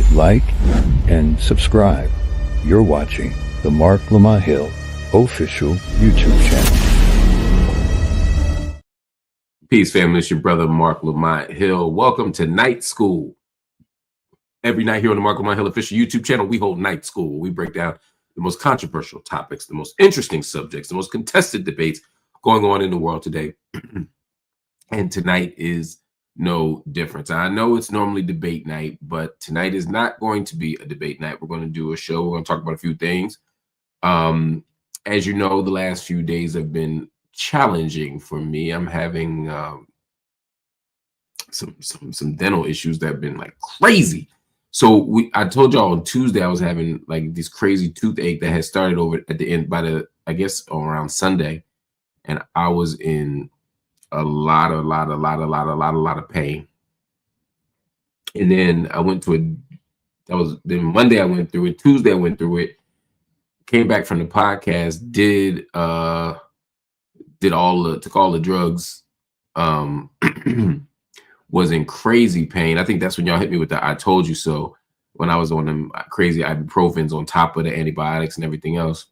hit like and subscribe. You're watching the Marc Lamont Hill official YouTube channel. Peace, family. It's your brother, Marc Lamont Hill. Welcome to Night School. Every night here on the Marc Lamont Hill official YouTube channel, we hold Night School. We break down the most controversial topics, the most interesting subjects, the most contested debates going on in the world today. And tonight is no difference. I know it's normally debate night, but tonight is not going to be a debate night. We're going to do a show. We're going to talk about a few things. As you know, the last few days have been challenging for me. I'm having some dental issues that have been like crazy. So I told y'all on Tuesday I was having like this crazy toothache that had started over at the end I guess around Sunday, and I was in a lot of pain. And then I went to then Monday I went through it, Tuesday I went through it, came back from the podcast, took all the drugs, was in crazy pain. I think that's when y'all hit me with the I told you so, when I was on them crazy ibuprofens on top of the antibiotics and everything else.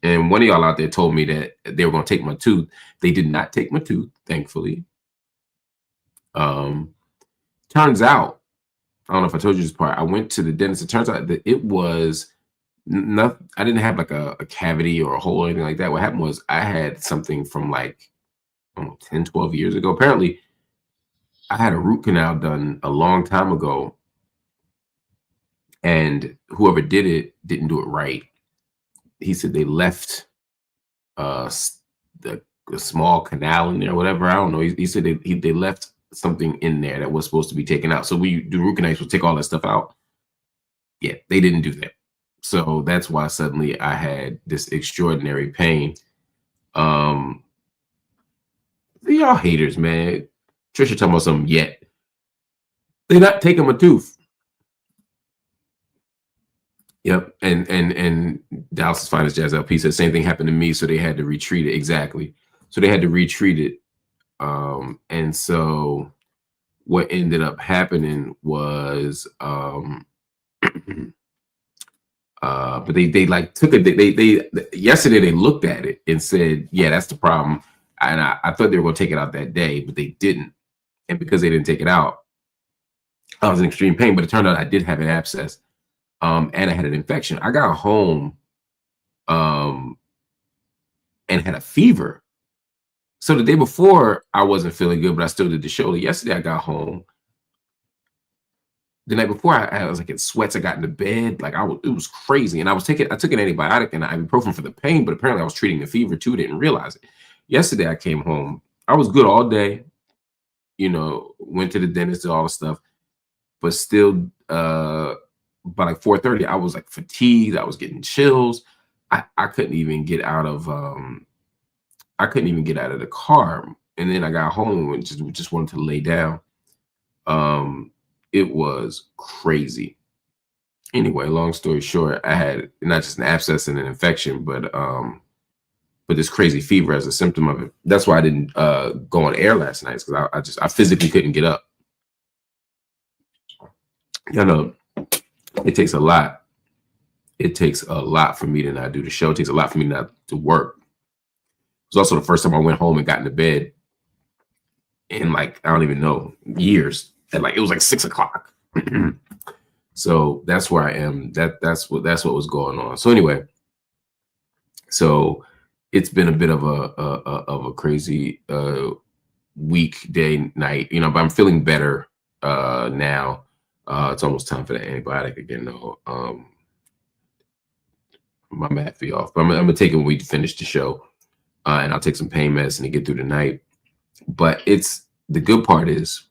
And one of y'all out there told me that they were going to take my tooth. They did not take my tooth, thankfully. Turns out, I don't know if I told you this part, I went to the dentist. It turns out that it was nothing. I didn't have like a cavity or a hole or anything like that. What happened was I had something from like 10, 12 years ago. Apparently, I had a root canal done a long time ago, and whoever did it didn't do it right. He said they left the small canal in there, whatever. I don't know. He said they left something in there that was supposed to be taken out. So we do root canals, we'll take all that stuff out. Yeah, they didn't do that. So that's why suddenly I had this extraordinary pain. Y'all haters, man. Trisha talking about something yet. They're not taking my tooth. Yep, and Dallas's finest Jazz LP said same thing happened to me, so they had to retreat it. Exactly. So they had to retreat it. And so what ended up happening was but they like took it, they yesterday they looked at it and said, yeah, that's the problem. And I thought they were going to take it out that day, but they didn't. And because they didn't take it out, I was in extreme pain, but it turned out I did have an abscess. And I had an infection. I got home and had a fever. So the day before I wasn't feeling good, but I still did the show. Yesterday I got home. The night before I was like in sweats. I got into bed. Like it was crazy. And I took an antibiotic and ibuprofen for the pain, but apparently I was treating the fever too. Didn't realize it. Yesterday I came home. I was good all day. Went to the dentist, did all the stuff, but still by like 4:30, I was like fatigued. I was getting chills. I couldn't even get out of the car. And then I got home and just wanted to lay down. It was crazy. Anyway, long story short, I had not just an abscess and an infection, but this crazy fever as a symptom of it. That's why I didn't go on air last night, because I physically couldn't get up. It takes a lot. It takes a lot for me to not do the show. It takes a lot for me not to work. It was also the first time I went home and got into bed in like, I don't even know, years. And like it was like 6 o'clock. So that's where I am. That's what was going on. So anyway, so it's been a bit of a crazy weekday night, but I'm feeling better now. It's almost time for that antibiotic again, though. My math be off, but I'm gonna take it when we finish the show, and I'll take some pain medicine to get through the night. But the good part is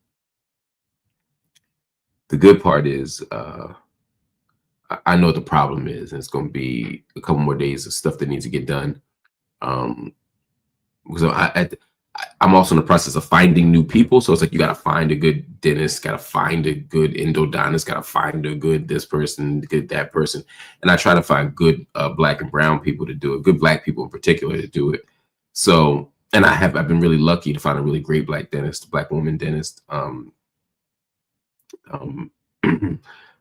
I know what the problem is, and it's gonna be a couple more days of stuff that needs to get done. So I'm also in the process of finding new people. So it's like, you got to find a good dentist, got to find a good endodontist, got to find a good this person, good that person. And I try to find good Black and brown people to do it, good Black people in particular to do it. So, and I've been really lucky to find a really great Black dentist, Black woman dentist.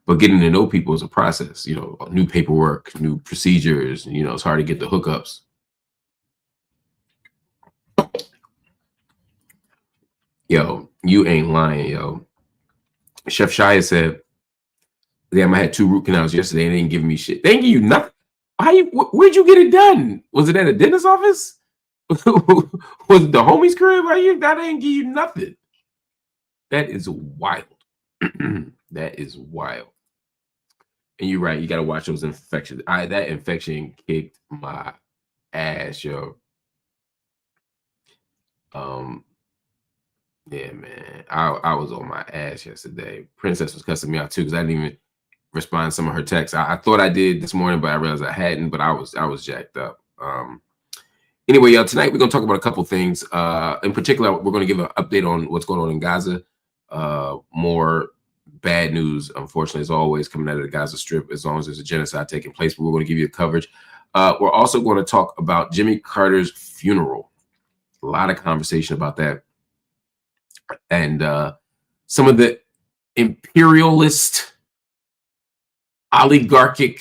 but getting to know people is a process. New paperwork, new procedures. It's hard to get the hookups. Yo, you ain't lying, yo. Chef Shia said, damn, I had 2 root canals yesterday and they didn't give me shit. They didn't give you nothing. Where'd you get it done? Was it at a dentist's office? Was it the homie's crib? That didn't give you nothing. That is wild. That is wild. And you're right. You got to watch those infections. That infection kicked my ass, yo. Yeah, man. I was on my ass yesterday. Princess was cussing me out too because I didn't even respond to some of her texts. I thought I did this morning, but I realized I hadn't. But I was jacked up. Anyway, y'all, tonight we're gonna talk about a couple things. In particular, we're gonna give an update on what's going on in Gaza. More bad news, unfortunately, as always, coming out of the Gaza Strip. As long as there's a genocide taking place, but we're going to give you the coverage. We're also going to talk about Jimmy Carter's funeral. A lot of conversation about that. And some of the imperialist, oligarchic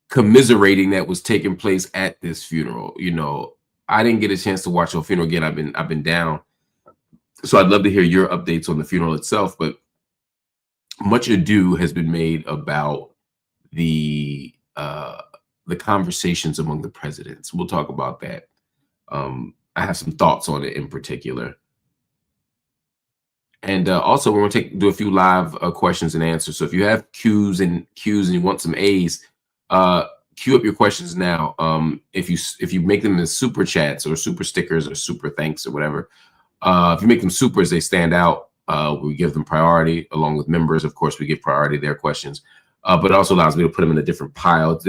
commiserating that was taking place at this funeral. I didn't get a chance to watch the funeral again. I've been down. So I'd love to hear your updates on the funeral itself, but much ado has been made about the conversations among the presidents. We'll talk about that. I have some thoughts on it in particular. And also, we're going to do a few live questions and answers. So if you have Q's and you want some A's, queue up your questions now. If you make them as super chats or super stickers or super thanks or whatever, if you make them supers, they stand out. We give them priority along with members. Of course, we give priority to their questions, but it also allows me to put them in a different pile.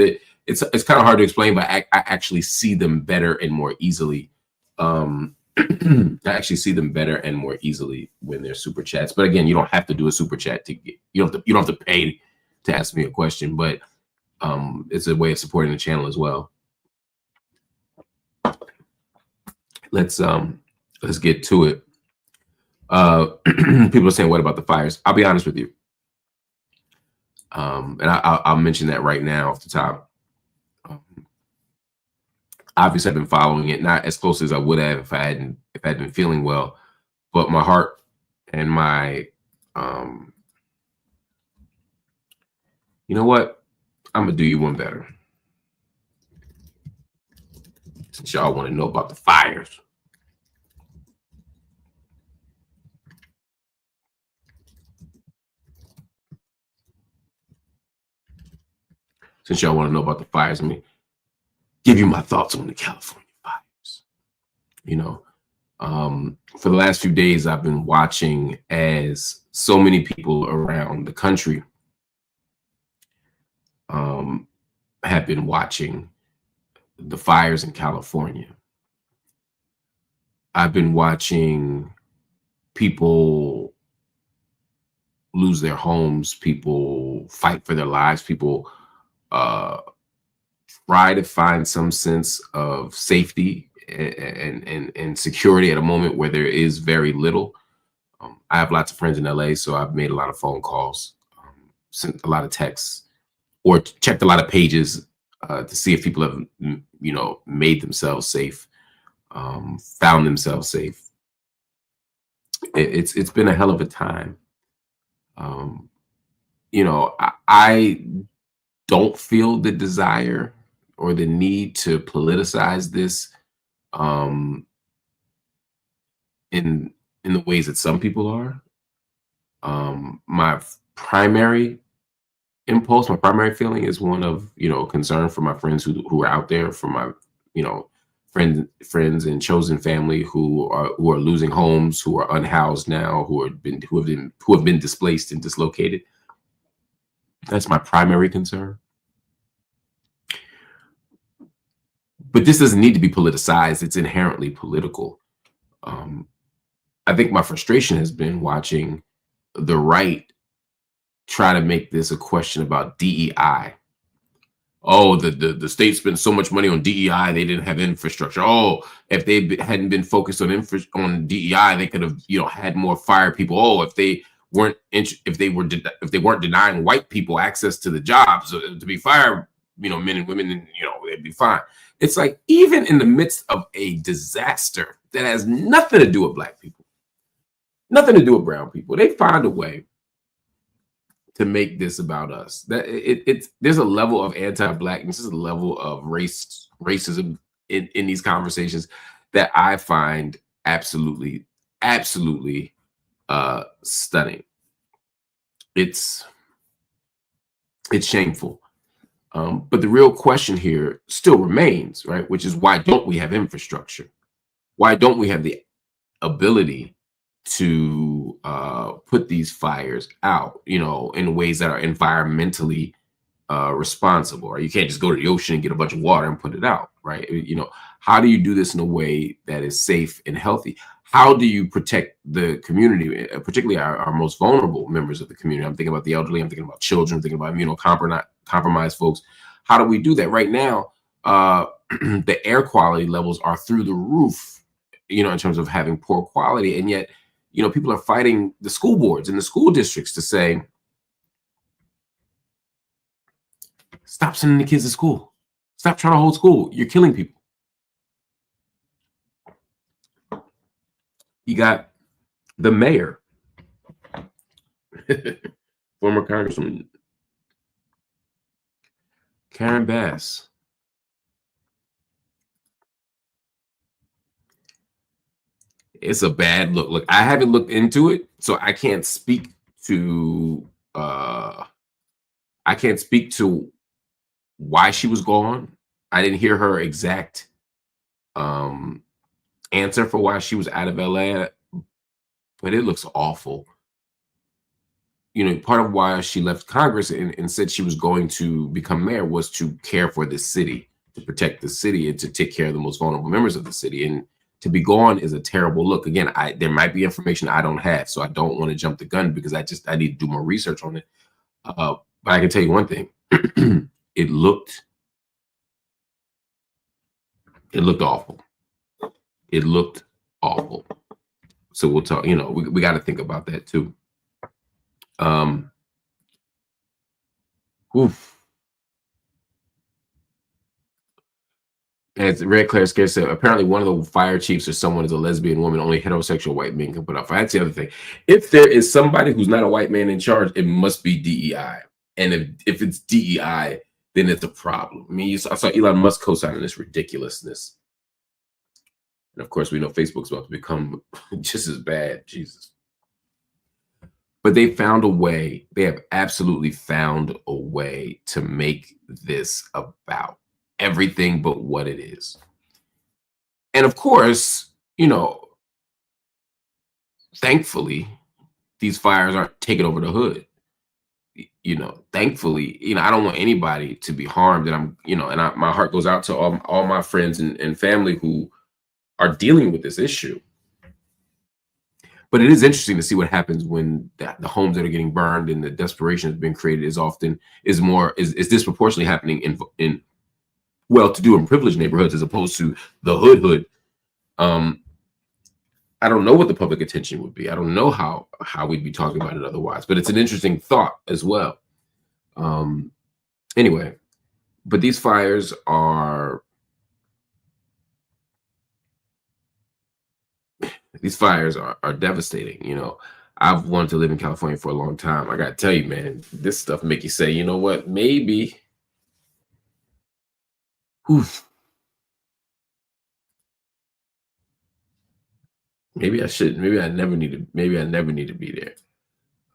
It's kind of hard to explain, but I actually see them better and more easily. I actually see them better and more easily when they're super chats. But again, you don't have to do a super chat to get. You don't have to pay to ask me a question, but it's a way of supporting the channel as well. Let's get to it. People are saying, what about the fires? I'll be honest with you. And I'll mention that right now off the top. Obviously, I've been following it, not as close as I would have if I hadn't been feeling well, but my heart and my, you know what? I'm gonna do you one better. Since y'all want to know about the fires. Since y'all want to know about the fires, let me give you my thoughts on the California fires. For the last few days, I've been watching as so many people around the country have been watching the fires in California. I've been watching people lose their homes, people fight for their lives, people try to find some sense of safety and security at a moment where there is very little. I have lots of friends in LA, so I've made a lot of phone calls, sent a lot of texts, or checked a lot of pages to see if people have, made themselves safe, found themselves safe. It's been a hell of a time. I don't feel the desire or the need to politicize this in the ways that some people are. My primary impulse, my primary feeling is one of, concern for my friends who are out there, for my, friends and chosen family who are losing homes, who are unhoused now, who have been displaced and dislocated. That's my primary concern. But this doesn't need to be politicized. It's inherently political. I think my frustration has been watching the right try to make this a question about DEI. Oh, the state spent so much money on DEI, they didn't have infrastructure. Oh, if they hadn't been focused on DEI, they could have, had more fire people. Oh, if they if they weren't denying white people access to the jobs to be firemen and women, and they'd be fine. It's like, even in the midst of a disaster that has nothing to do with black people, nothing to do with brown people, they find a way to make this about us. That there's a level of anti-blackness, there's a level of racism in these conversations that I find absolutely stunning. It's shameful. But the real question here still remains, right? Which is, why don't we have infrastructure? Why don't we have the ability to put these fires out, in ways that are environmentally responsible? Or you can't just go to the ocean and get a bunch of water and put it out, right? How do you do this in a way that is safe and healthy? How do you protect the community, particularly our most vulnerable members of the community? I'm thinking about the elderly, I'm thinking about children, I'm thinking about immunocompromised folks. How do we do that? Right now, the air quality levels are through the roof, in terms of having poor quality. And yet, people are fighting the school boards and the school districts to say, stop sending the kids to school. Stop trying to hold school. You're killing people. You got the mayor, former Congresswoman Karen Bass. It's a bad look. Look, I haven't looked into it, so I can't speak to why she was gone. I didn't hear her exact answer for why she was out of LA, but it looks awful. Part of why she left Congress and said she was going to become mayor was to care for the city, to protect the city, and to take care of the most vulnerable members of the city. And to be gone is a terrible look. Again, there might be information I don't have, so I don't want to jump the gun, because I need to do more research on it. But I can tell you one thing: it looked awful. It looked awful. So we'll talk. We got to think about that too. As Red Claire Scare said, apparently one of the fire chiefs or someone is a lesbian woman. Only heterosexual white men can put out fire. That's the other thing. If there is somebody who's not a white man in charge, it must be DEI. And if it's DEI, then it's a problem. I mean, I saw Elon Musk co-signing this ridiculousness. And of course, we know Facebook's about to become just as bad. Jesus. But they found a way. They have absolutely found a way to make this about everything but what it is. And of course, thankfully, these fires aren't taking over the hood. Thankfully, I don't want anybody to be harmed. And my heart goes out to all my friends and family who are dealing with this issue. But it is interesting to see what happens when the homes that are getting burned and the desperation that's been created is disproportionately happening in well-to-do and privileged neighborhoods, as opposed to the hood. I don't know what the public attention would be. I don't know how we'd be talking about it otherwise. But it's an interesting thought as well. Anyway, but these fires are devastating. I've wanted to live in California for a long time. I gotta tell you, man, this stuff make you say, you know what, maybe maybe I shouldn't. Maybe I never need to be there.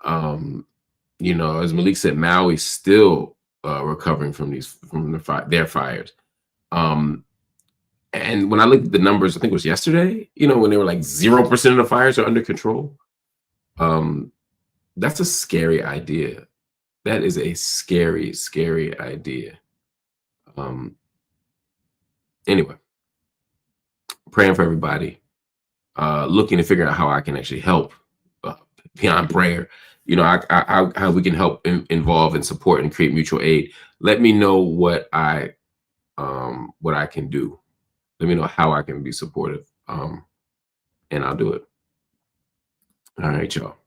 As Malik said, Maui's still recovering from their fires. And when I looked at the numbers, I think it was yesterday, when they were like 0% of the fires are under control. That's a scary idea. That is a scary, scary idea. Anyway, praying for everybody, looking to figure out how I can actually help beyond prayer. How we can help involve and support and create mutual aid. Let me know what I can do. Let me know how I can be supportive, and I'll do it. All right, y'all.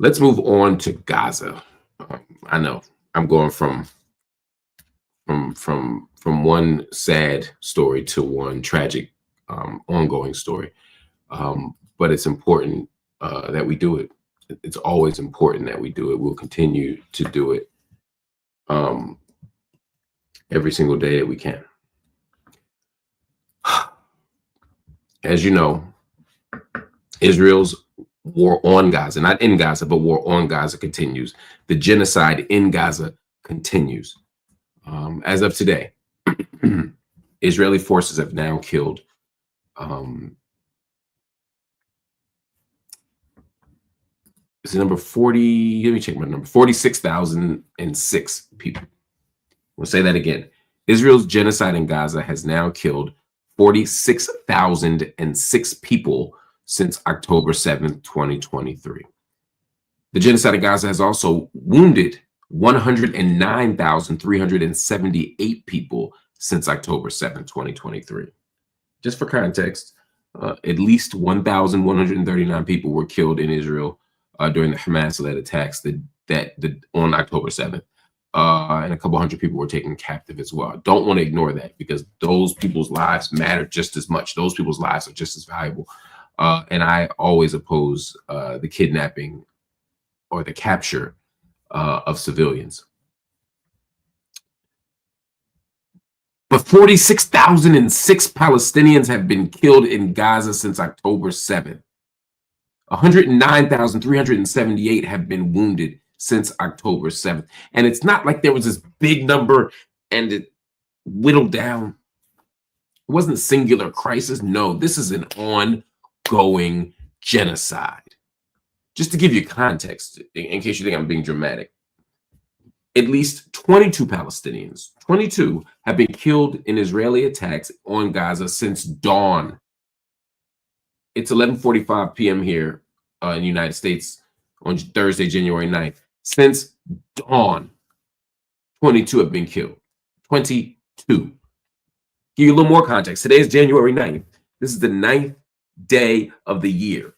Let's move on to Gaza. I know I'm going from one sad story to one tragic ongoing story, but it's important that we do it. It's always important that we do it. We'll continue to do it every single day that we can. As you know, Israel's war on Gaza, not in Gaza, but war on Gaza continues. The genocide in Gaza continues. As of today, Israeli forces have now killed is the number 40? Let me check my number. 46,006 people. We'll say that again. Israel's genocide in Gaza has now killed 46,006 people since October 7th, 2023. The genocide in Gaza has also wounded 109,378 people since October 7th, 2023. Just for context, at least 1,139 people were killed in Israel during the Hamas-led attacks on October 7th. And a couple hundred people were taken captive as well. Don't want to ignore that, because those people's lives matter just as much. Those people's lives are just as valuable. And I always oppose the kidnapping or the capture of civilians. But 46,006 Palestinians have been killed in Gaza since October 7th. 109,378 have been wounded since October 7th. And it's not like there was this big number and it whittled down. It wasn't a singular crisis. No, this is an ongoing genocide. Just to give you context, in case you think I'm being dramatic, at least 22 Palestinians, 22 have been killed in Israeli attacks on Gaza since dawn. It's 11:45 p.m. here in the United States on Thursday, January 9th. Since dawn, 22 have been killed. 22. Give you a little more context. Today is January 9th. This is the 9th day of the year.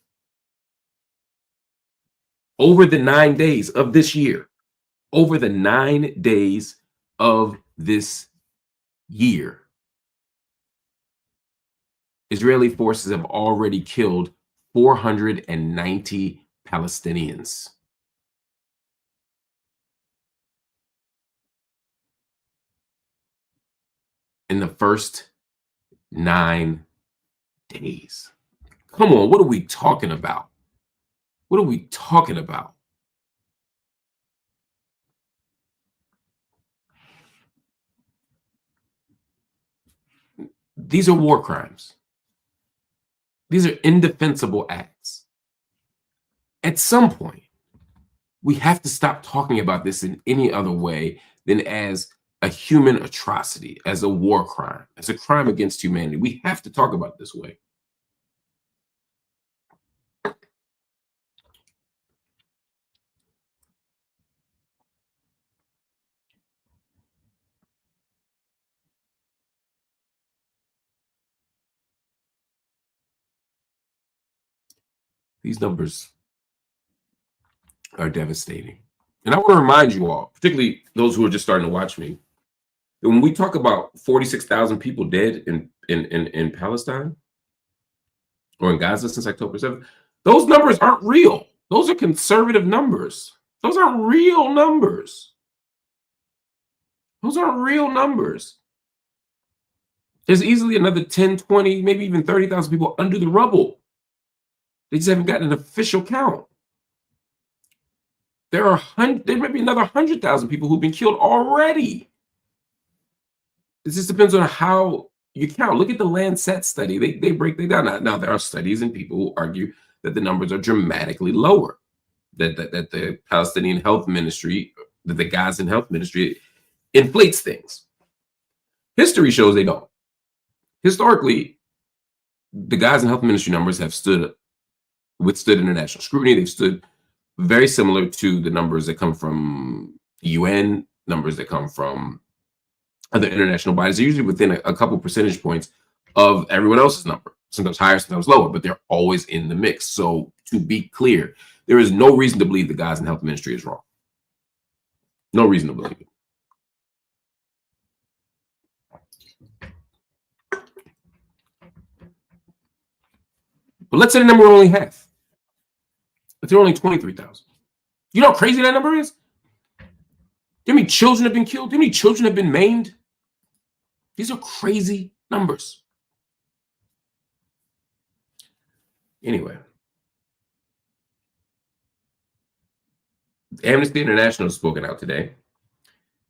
Over the 9 days of this year, over the 9 days of this year, Israeli forces have already killed 490 Palestinians. In the first 9 days. Come on, what are we talking about? What are we talking about? These are war crimes. These are indefensible acts. At some point, we have to stop talking about this in any other way than as a human atrocity, as a war crime, as a crime against humanity. We have to talk about it this way. These numbers are devastating. And I want to remind you all, particularly those who are just starting to watch me, that when we talk about 46,000 people dead in Palestine or in Gaza since October 7th, those numbers aren't real. Those are conservative numbers. Those aren't real numbers. Those aren't real numbers. There's easily another 10, 20, maybe even 30,000 people under the rubble. They just haven't gotten an official count. There might be another 100,000 people who've been killed already. It just depends on how you count. Look at the Lancet study. They break that down. Now there are studies and people who argue that the numbers are dramatically lower, that the Palestinian Health Ministry, that the Gazan Health Ministry inflates things. History shows they don't. Historically, the Gazan Health Ministry numbers have withstood international scrutiny. They've stood very similar to the numbers that come from the UN, numbers that come from other international bodies. They're usually within a couple percentage points of everyone else's number, sometimes higher, sometimes lower, but they're always in the mix. So to be clear, There is no reason to believe the Gaza health ministry is wrong. No reason to believe it. But let's say the number only half. Let's say only 23,000. You know how crazy that number is? Do you know how many children have been killed? Do you know how many children have been maimed? These are crazy numbers. Anyway, Amnesty International has spoken out today.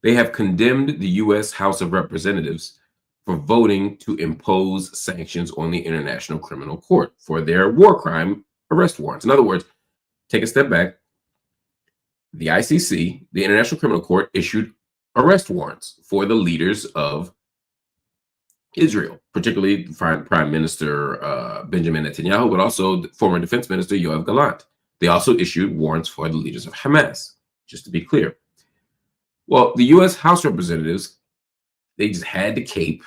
They have condemned the U.S. House of Representatives for voting to impose sanctions on the International Criminal Court for their war crime arrest warrants. In other words, take a step back. The ICC, the International Criminal Court, issued arrest warrants for the leaders of Israel, particularly Prime Minister Benjamin Netanyahu, but also the former Defense Minister Yoav Gallant. They also issued warrants for the leaders of Hamas, just to be clear. Well, the U.S. House Representatives, they just had to cape.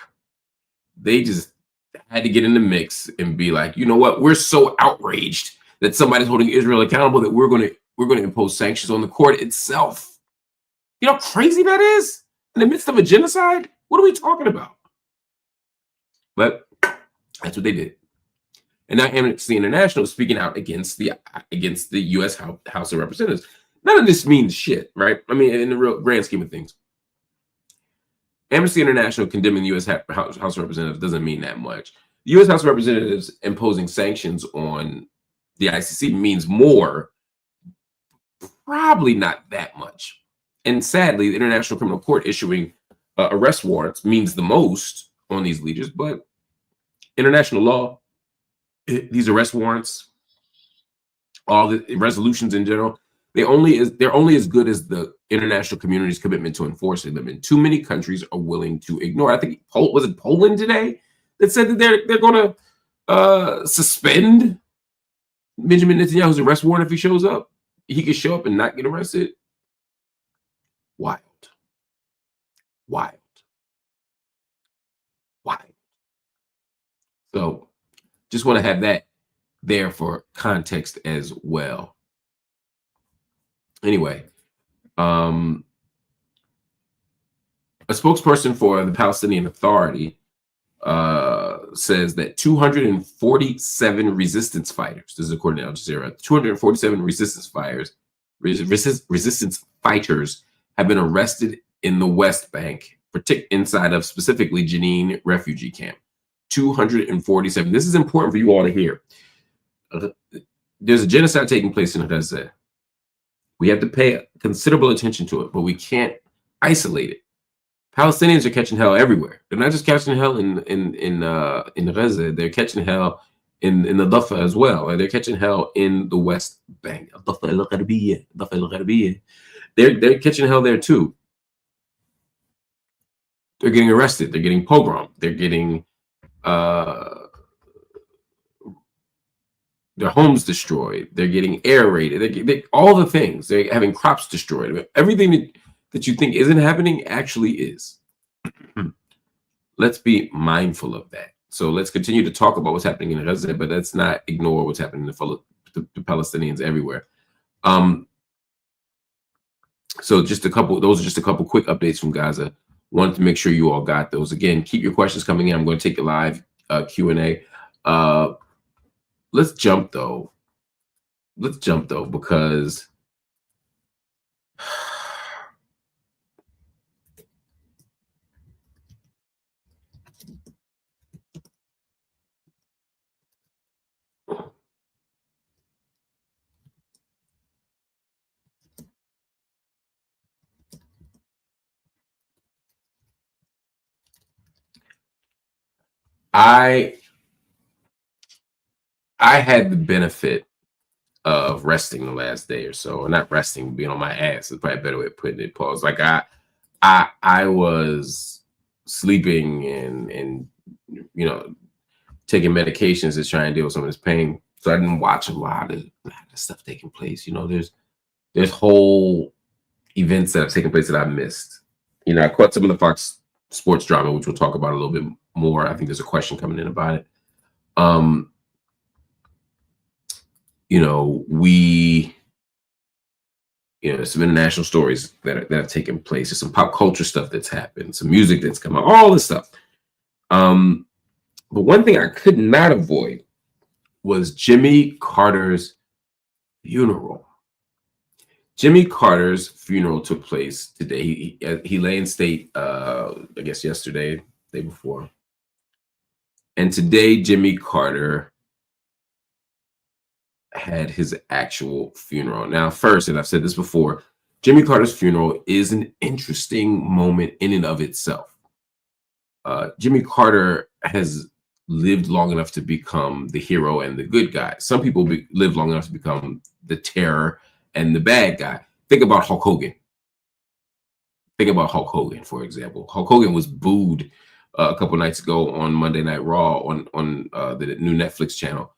They just had to get in the mix and be like, you know what? We're so outraged that somebody's holding Israel accountable that we're going to impose sanctions on the court itself. You know how crazy that is? In the midst of a genocide? What are we talking about? But that's what they did. And now Amnesty International is speaking out against the U.S. House of Representatives. None of this means shit, right? I mean, in the real grand scheme of things, Amnesty International condemning the U.S. House of Representatives doesn't mean that much. The U.S. House of Representatives imposing sanctions on the ICC means more, probably not that much. And sadly, the International Criminal Court issuing arrest warrants means the most on these leaders. But international law, these arrest warrants, all the resolutions in general, they're only as good as the international community's commitment to enforcing them. And too many countries are willing to ignore. I think was it Poland today that said that they're going to suspend Benjamin Netanyahu's arrest warrant if he shows up. He could show up and not get arrested. Wild. So just want to have that there for context as well. Anyway, a spokesperson for the Palestinian Authority says that 247 resistance fighters, this is according to Al Jazeera, 247 resistance fighters have been arrested in the West Bank, inside of specifically Jenin refugee camp. 247. This is important for you all to hear. There's a genocide taking place in Gaza. We have to pay considerable attention to it, but we can't isolate it. Palestinians are catching hell everywhere. They're not just catching hell in Gaza. They're catching hell in the Dafa as well. They're catching hell in the West Bank. They're catching hell there too. They're getting arrested. They're getting pogromed. They're getting their homes destroyed. They're getting air raided. All the things. They're having crops destroyed. Everything that you think isn't happening actually is. Let's be mindful of that. So let's continue to talk about what's happening in Gaza, but let's not ignore what's happening to the Palestinians everywhere. So those are just a couple quick updates from Gaza. Wanted to make sure you all got those. Again, keep your questions coming in. I'm going to take a live Q&A. Let's jump though, because I had the benefit of resting the last day or so, or not resting, being on my ass is probably a better way of putting it. Pause. Like I was sleeping and taking medications to try and deal with some of this pain. So I didn't watch a lot of stuff taking place. There's whole events that have taken place that I missed. I caught some of the Fox Sports drama, which we'll talk about a little bit more. I think there's a question coming in about it. There's some international stories that have taken place. There's some pop culture stuff that's happened, some music that's come out, all this stuff. But one thing I could not avoid was Jimmy Carter's funeral. Jimmy Carter's funeral took place today. He lay in state, I guess yesterday, day before. And today, Jimmy Carter had his actual funeral. Now, first, and I've said this before, Jimmy Carter's funeral is an interesting moment in and of itself. Jimmy Carter has lived long enough to become the hero and the good guy. Some people live long enough to become the terror and the bad guy. Think about Hulk Hogan. Think about Hulk Hogan, for example. Hulk Hogan was booed a couple nights ago on Monday Night Raw on the new Netflix channel.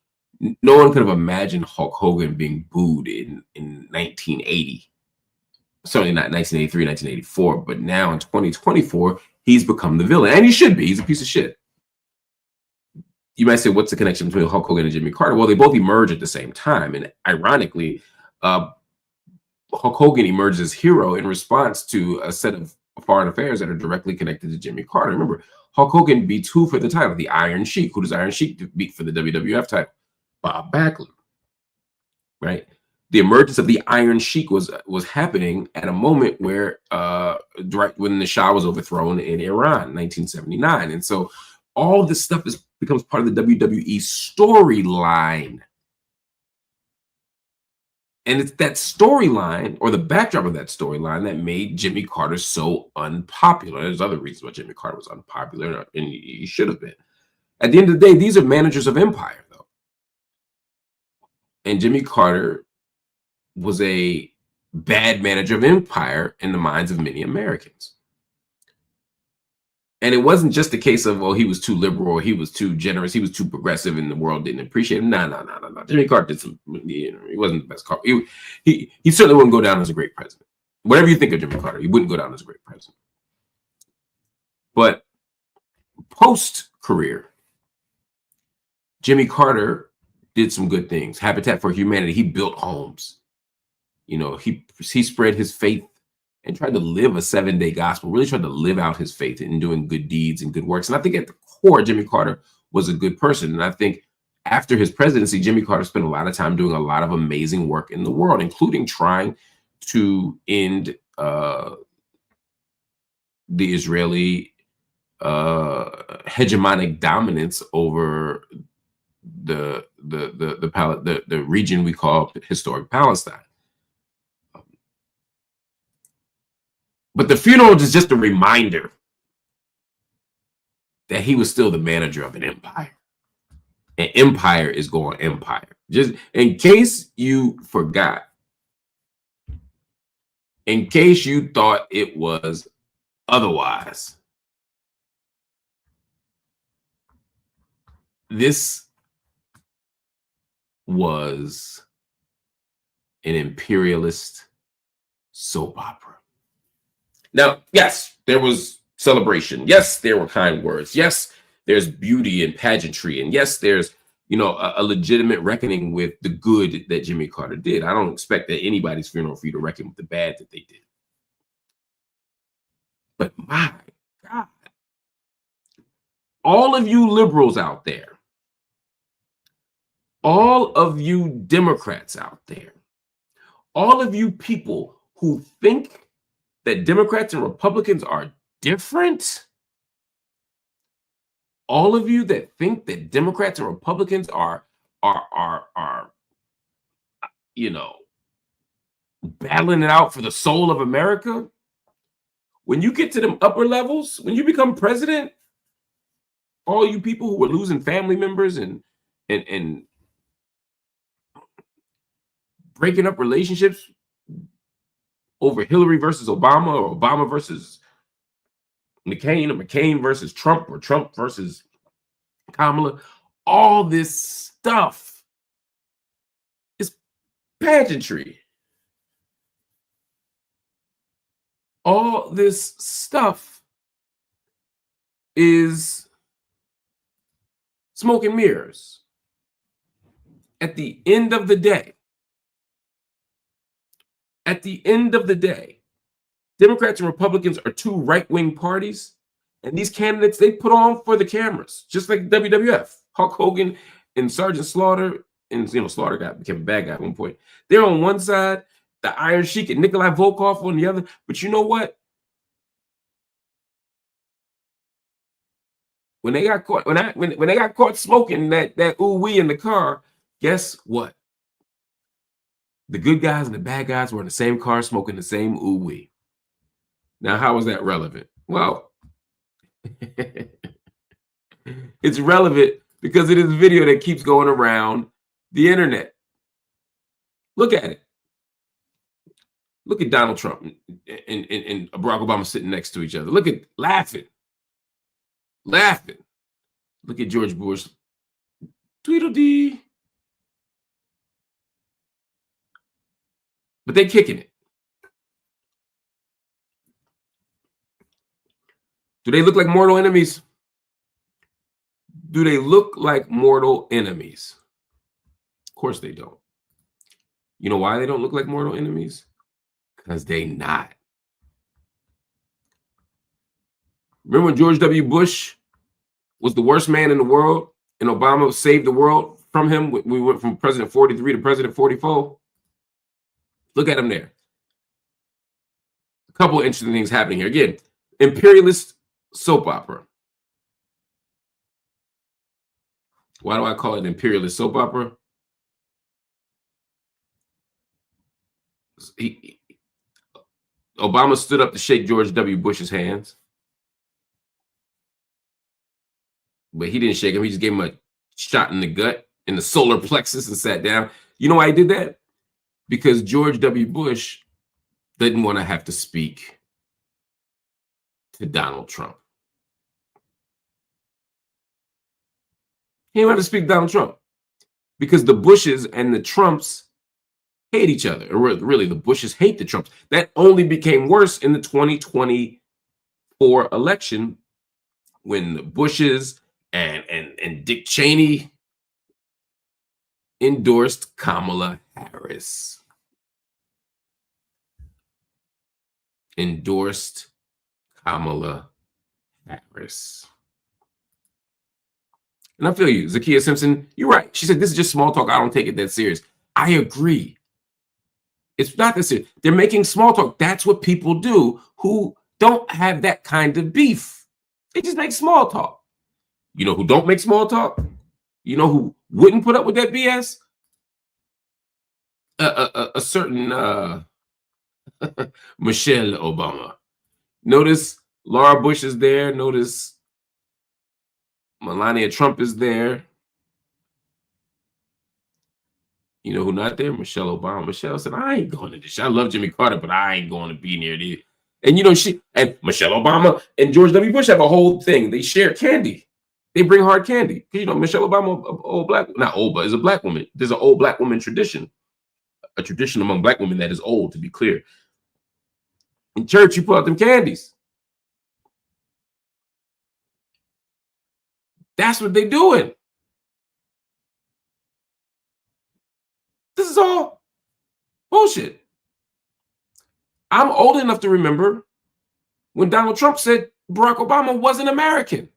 No one could have imagined Hulk Hogan being booed in 1980. Certainly not 1983, 1984, but now in 2024, he's become the villain, and he should be. He's a piece of shit. You might say, what's the connection between Hulk Hogan and Jimmy Carter? Well, they both emerge at the same time, and ironically, Hulk Hogan emerges as hero in response to a set of foreign affairs that are directly connected to Jimmy Carter. Remember, Hulk Hogan beats who for the title? The Iron Sheik. Who does Iron Sheik beat for the WWF title? Bob Backlund, right? The emergence of the Iron Sheik was happening at a moment where right when the Shah was overthrown in Iran, 1979, and so all this stuff becomes part of the WWE storyline. And it's that storyline, or the backdrop of that storyline, that made Jimmy Carter so unpopular. There's other reasons why Jimmy Carter was unpopular, and he should have been. At the end of the day, these are managers of empire, though. And Jimmy Carter was a bad manager of empire in the minds of many Americans. And it wasn't just a case of, well, he was too liberal, or he was too generous, he was too progressive, and the world didn't appreciate him. No. Jimmy Carter did some, he wasn't the best Carter. He certainly wouldn't go down as a great president. Whatever you think of Jimmy Carter, he wouldn't go down as a great president. But post-career, Jimmy Carter did some good things. Habitat for Humanity, he built homes. He spread his faith and tried to live a 7-day gospel, really tried to live out his faith in doing good deeds and good works. And I think at the core, Jimmy Carter was a good person. And I think after his presidency, Jimmy Carter spent a lot of time doing a lot of amazing work in the world, including trying to end the Israeli hegemonic dominance over the region we call historic Palestine. But the funeral is just a reminder that he was still the manager of an empire. An empire is going empire. Just in case you forgot, in case you thought it was otherwise, this was an imperialist soap opera. Now, yes, there was celebration. Yes, there were kind words. Yes, there's beauty and pageantry. And yes, there's, a legitimate reckoning with the good that Jimmy Carter did. I don't expect that anybody's funeral for you to reckon with the bad that they did. But my God, all of you liberals out there, all of you Democrats out there, all of you people who think that Democrats and Republicans are different, all of you that think that Democrats and Republicans are battling it out for the soul of America, when you get to them upper levels, when you become president, all you people who are losing family members and breaking up relationships over Hillary versus Obama, or Obama versus McCain, or McCain versus Trump, or Trump versus Kamala, all this stuff is pageantry. All this stuff is smoke and mirrors. At the end of the day, At the end of the day, Democrats and Republicans are two right-wing parties, and these candidates, they put on for the cameras, just like WWF. Hulk Hogan and Sergeant Slaughter, and Slaughter became a bad guy at one point. They're on one side, the Iron Sheik and Nikolai Volkov on the other. But you know what? When they got caught, when they got caught smoking that ooh wee in the car, guess what? The good guys and the bad guys were in the same car smoking the same ooh wee. Now, how is that relevant? Well, it's relevant because it is a video that keeps going around the internet. Look at it. Look at Donald Trump and Barack Obama sitting next to each other. Look at laughing. Look at George Bush. Tweedledee. But they're kicking it. Do they look like mortal enemies? Do they look like mortal enemies? Of course they don't. You know why they don't look like mortal enemies? Because they not. Remember when George W. Bush was the worst man in the world and Obama saved the world from him? We went from President 43 to President 44. Look at him there. A couple of interesting things happening here. Again, imperialist soap opera. Why do I call it imperialist soap opera? Obama stood up to shake George W. Bush's hands. But he didn't shake him. He just gave him a shot in the gut, in the solar plexus, and sat down. You know why he did that? Because George W. Bush didn't want to have to speak to Donald Trump. He didn't want to speak to Donald Trump because the Bushes and the Trumps hate each other. Or really, the Bushes hate the Trumps. That only became worse in the 2024 election when the Bushes and Dick Cheney endorsed Kamala Harris. Endorsed Kamala Harris. And I feel you, Zakiya Simpson, you're right. She said, this is just small talk. I don't take it that serious. I agree. It's not that serious. They're making small talk. That's what people do who don't have that kind of beef. They just make small talk. You know who don't make small talk? You know who wouldn't put up with that BS? A certain Michelle Obama. Notice Laura Bush is there. Notice Melania Trump is there. You know who not there? Michelle Obama. Michelle said, I ain't going to this. I love Jimmy Carter, but I ain't going to be near this. And you know, she and Michelle Obama and George W. Bush have a whole thing. They share candy. They bring hard candy. Because you know, Michelle Obama, old black, not old, but is a black woman. There's an old black woman tradition. A tradition among black women that is old, to be clear. In church, you pull out them candies. That's what they're doing. This is all bullshit. I'm old enough to remember when Donald Trump said Barack Obama wasn't American.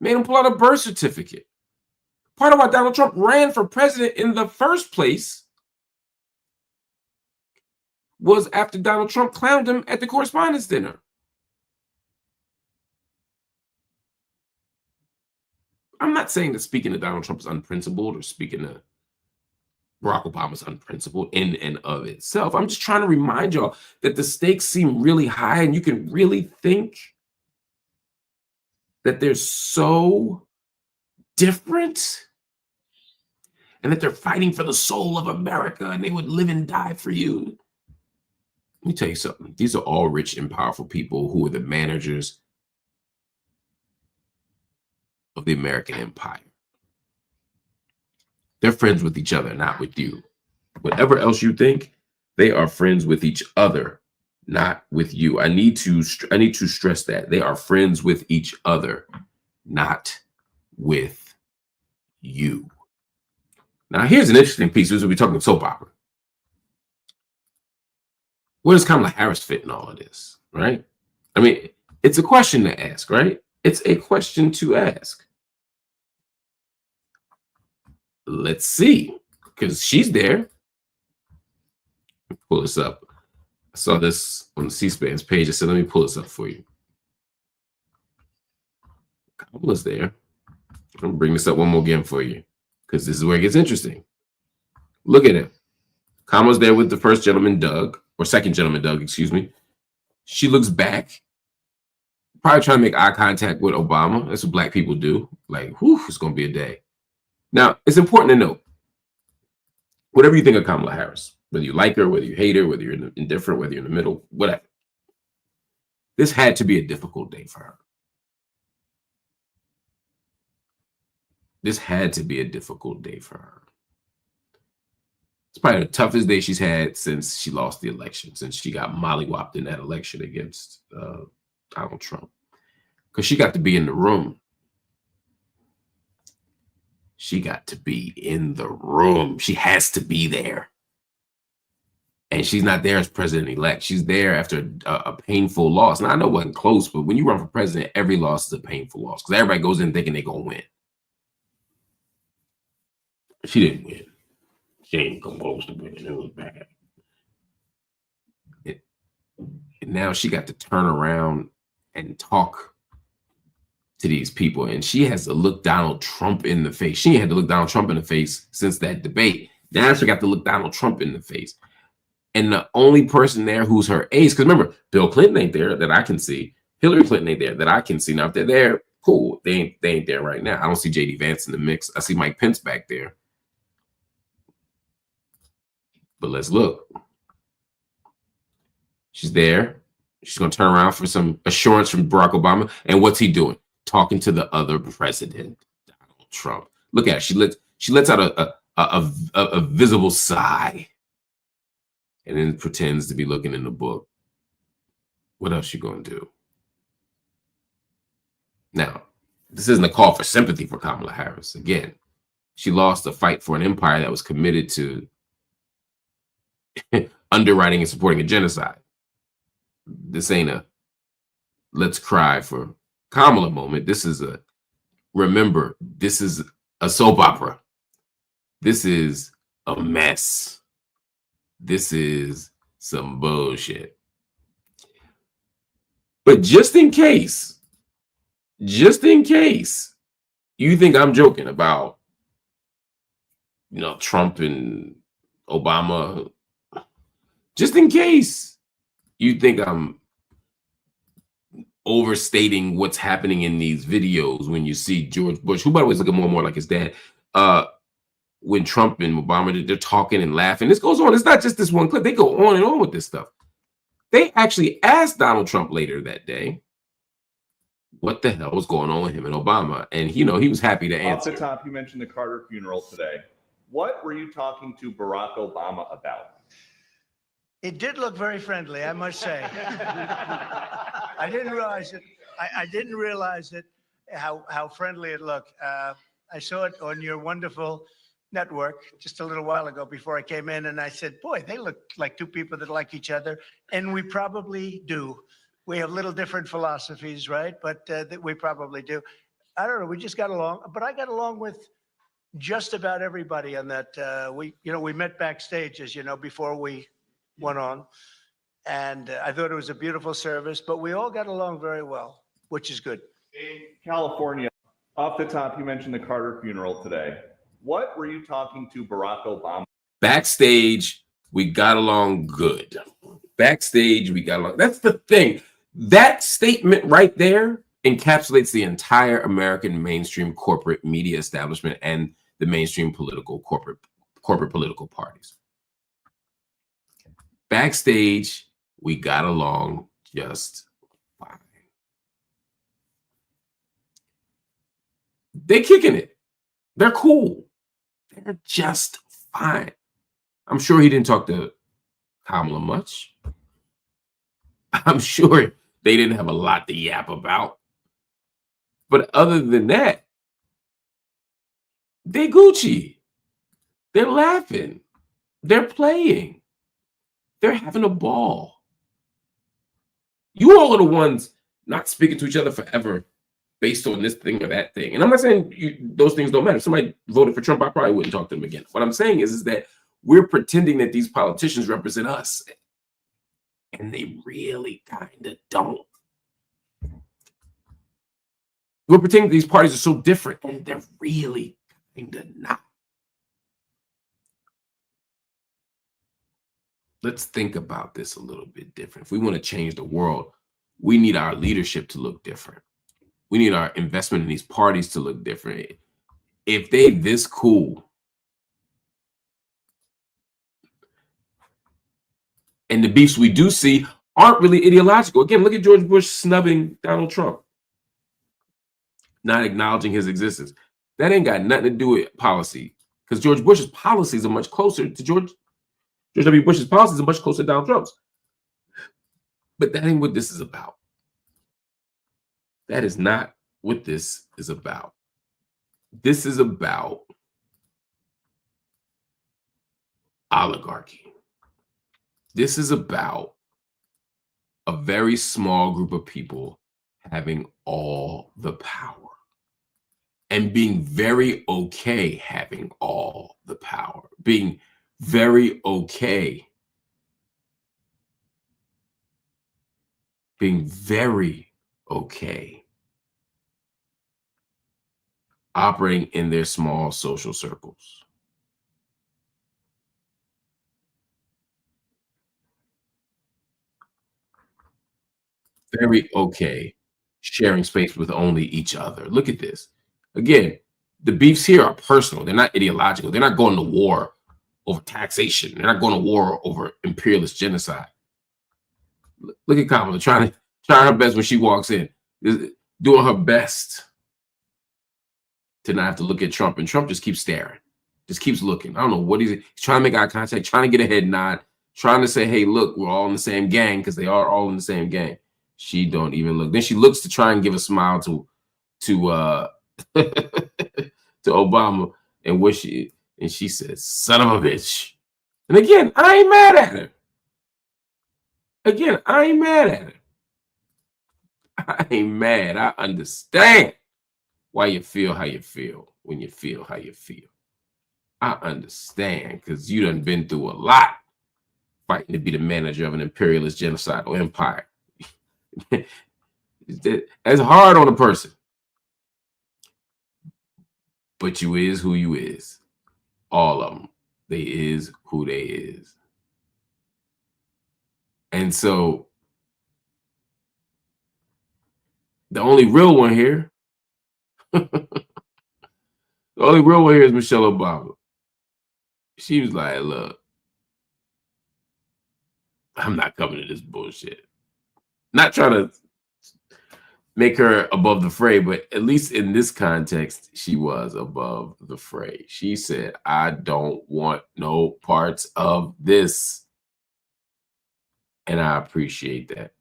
Made him pull out a birth certificate. Part of why Donald Trump ran for president in the first place was after Donald Trump clowned him at the Correspondents' Dinner. I'm not saying that speaking to Donald Trump is unprincipled or speaking to Barack Obama is unprincipled in and of itself. I'm just trying to remind y'all that the stakes seem really high and you can really think that they're so different and that they're fighting for the soul of America and they would live and die for you. Let me tell you something. These are all rich and powerful people who are the managers of the American empire. They're friends with each other, not with you. Whatever else you think, they are friends with each other, not with you. I need to stress that. They are friends with each other, not with you. Now, here's an interesting piece. We're talking soap opera. Where does Kamala Harris fit in all of this, right? I mean, it's a question to ask, right? It's a question to ask. Let's see, because she's there. Pull this up. I saw this on the C-SPAN's page. I said, let me pull this up for you. Kamala's there. I'm going to bring this up one more again for you, because this is where it gets interesting. Look at it. Kamala's there with the first gentleman, Doug, or second gentleman, Doug, excuse me. She looks back, probably trying to make eye contact with Obama. That's what black people do. Like, whew, it's going to be a day. Now, it's important to note, whatever you think of Kamala Harris, whether you like her, whether you hate her, whether you're indifferent, whether you're in the middle, whatever, this had to be a difficult day for her. This had to be a difficult day for her. It's probably the toughest day she's had since she lost the election, since she got mollywopped in that election against Donald Trump. Because she got to be in the room. She got to be in the room. She has to be there. And she's not there as president-elect. She's there after a painful loss. Now, I know it wasn't close, but when you run for president, every loss is a painful loss because everybody goes in thinking they're going to win. She didn't win. She ain't supposed to win. It was bad. And now she got to turn around and talk to these people. And she has to look Donald Trump in the face. She had to look Donald Trump in the face since that debate. Now she got to look Donald Trump in the face. And the only person there who's her ace, because remember, Bill Clinton ain't there that I can see. Hillary Clinton ain't there that I can see. Now, if they're there, cool. They ain't there right now. I don't see J.D. Vance in the mix. I see Mike Pence back there. But let's look. She's there. She's going to turn around for some assurance from Barack Obama. And what's he doing? Talking to the other president, Donald Trump. Look at her. She lets out a visible sigh. And then pretends to be looking in the book. What else you gonna do? Now, this isn't a call for sympathy for Kamala Harris. Again, she lost a fight for an empire that was committed to underwriting and supporting a genocide. This ain't a let's cry for Kamala moment. This is remember, this is a soap opera. This is a mess. This is some bullshit. But just in case you think I'm joking about, Trump and Obama, just in case you think I'm overstating what's happening in these videos when you see George Bush, who by the way is looking more and more like his dad, when Trump and Obama, they're talking and laughing. This goes on. It's not just this one clip. They go on and on with this stuff. They actually asked Donald Trump later that day what the hell was going on with him and Obama. And, he was happy to answer. Off the top, you mentioned the Carter funeral today. What were you talking to Barack Obama about? It did look very friendly, I must say. I didn't realize it. I didn't realize it, how friendly it looked. I saw it on your wonderful network just a little while ago before I came in, and I said, boy, they look like two people that like each other, and we probably do. We have little different philosophies, right? But we probably do. I don't know, we just got along, but I got along with just about everybody on that. We met backstage, as you know, before we went on, and I thought it was a beautiful service, but we all got along very well, which is good. In California, off the top, you mentioned the Carter funeral today. What were you talking to Barack Obama? Backstage, we got along good. Backstage, we got along. That's the thing. That statement right there encapsulates the entire American mainstream corporate media establishment and the mainstream corporate political parties. Backstage, we got along just fine. They're kicking it. They're cool. They're just fine. I'm sure he didn't talk to Kamala much. I'm sure they didn't have a lot to yap about. But other than that, they're Gucci. They're laughing. They're playing. They're having a ball. You all are the ones not speaking to each other forever based on this thing or that thing. And I'm not saying those things don't matter. If somebody voted for Trump, I probably wouldn't talk to them again. What I'm saying is that we're pretending that these politicians represent us, and they really kind of don't. We're pretending these parties are so different, and they're really kind of not. Let's think about this a little bit different. If we want to change the world, we need our leadership to look different. We need our investment in these parties to look different. If they this cool, and the beefs we do see aren't really ideological. Again, look at George Bush snubbing Donald Trump, not acknowledging his existence. That ain't got nothing to do with policy, because George Bush's policies are much closer to George W. Bush's policies are much closer to Donald Trump's. But that ain't what this is about. That is not what this is about. This is about oligarchy. This is about a very small group of people having all the power and being very okay having all the power, being very okay, being very okay operating in their small social circles. Very okay sharing space with only each other. Look at this. Again, the beefs here are personal. They're not ideological. They're not going to war over taxation. They're not going to war over imperialist genocide. Look at Kamala trying her best when she walks in, doing her best to not have to look at Trump. And Trump just keeps staring, just keeps looking. I don't know what he's trying to make eye contact, trying to get a head nod, trying to say, hey, look, we're all in the same gang, because they are all in the same gang. She don't even look. Then she looks to try and give a smile to to Obama, and she says, son of a bitch. And again, I ain't mad at her. Again, I ain't mad at her. I ain't mad. I understand why you feel how you feel when you feel how you feel. I understand, because you done been through a lot fighting to be the manager of an imperialist genocidal empire. That's hard on a person. But you is who you is. All of them. They is who they is. And so the only real one here, the only real one here is Michelle Obama. She was like, look, I'm not coming to this bullshit. Not trying to make her above the fray, but at least in this context, she was above the fray. She said, I don't want no parts of this. And I appreciate that.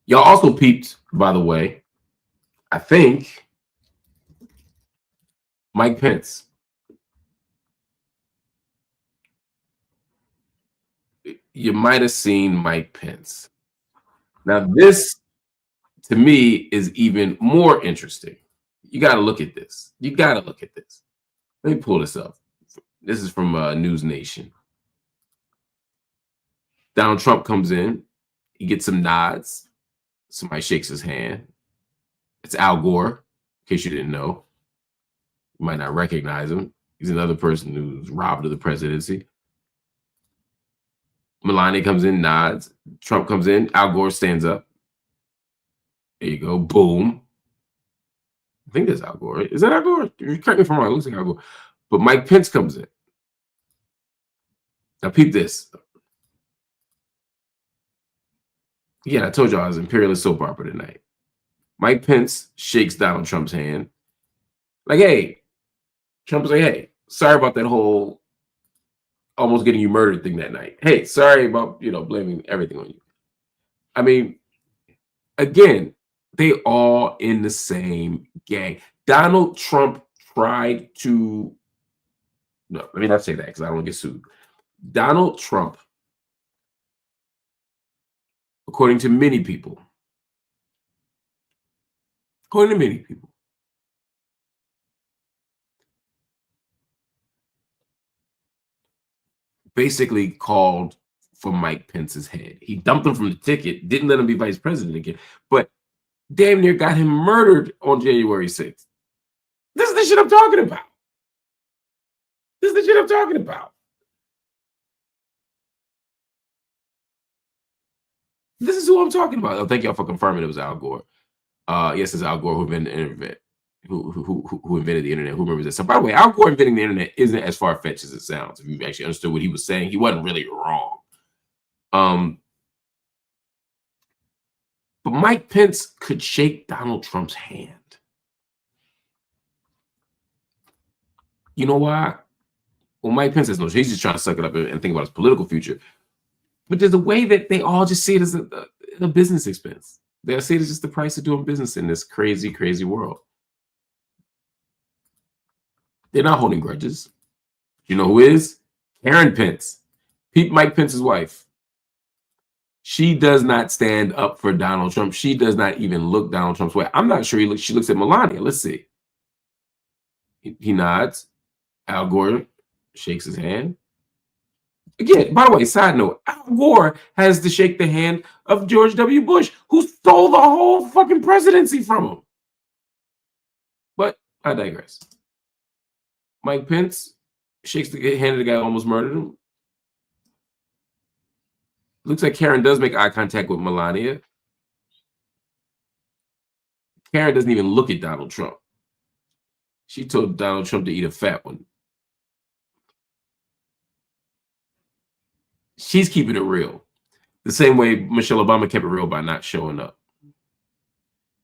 Y'all also peeped, by the way, I think, Mike Pence. You might have seen Mike Pence. Now, this, to me, is even more interesting. You got to look at this. You got to look at this. Let me pull this up. This is from News Nation. Donald Trump comes in. He gets some nods. Somebody shakes his hand. It's Al Gore, in case you didn't know. You might not recognize him. He's another person who's robbed of the presidency. Melania comes in, nods. Trump comes in. Al Gore stands up. There you go. Boom. I think that's Al Gore. Is that Al Gore? Correct me if I'm wrong. It looks like Al Gore. But Mike Pence comes in. Now, peep this. Yeah, I told y'all I was imperialist soap opera tonight. Mike Pence shakes Donald Trump's hand. Like, hey. Trump's like, hey, sorry about that whole almost getting you murdered thing that night. Hey, sorry about, blaming everything on you. I mean, again, they all in the same gang. Donald Trump tried to, no, let me not say that because I don't get sued. Donald Trump according to many people, basically called for Mike Pence's head. He dumped him from the ticket, didn't let him be vice president again, but damn near got him murdered on January 6th. This is the shit I'm talking about. This is who I'm talking about. Oh, thank y'all for confirming it was Al Gore. Yes, it's Al Gore who invented the internet. Who invented the internet? Who remembers this? So, by the way, Al Gore inventing the internet isn't as far fetched as it sounds. If you actually understood what he was saying, he wasn't really wrong. But Mike Pence could shake Donald Trump's hand. You know why? Well, Mike Pence has no, he's just trying to suck it up and think about his political future. But there's a way that they all just see it as a business expense. They see it as just the price of doing business in this crazy, crazy world. They're not holding grudges. You know who is? Karen Pence, Mike Pence's wife. She does not stand up for Donald Trump. She does not even look Donald Trump's way. I'm not sure she looks at Melania. Let's see. He nods. Al Gore shakes his hand. Again, by the way, side note, Al Gore has to shake the hand of George W. Bush, who stole the whole fucking presidency from him. But I digress. Mike Pence shakes the hand of the guy who almost murdered him. Looks like Karen does make eye contact with Melania. Karen doesn't even look at Donald Trump. She told Donald Trump to eat a fat one. She's keeping it real. The same way Michelle Obama kept it real by not showing up.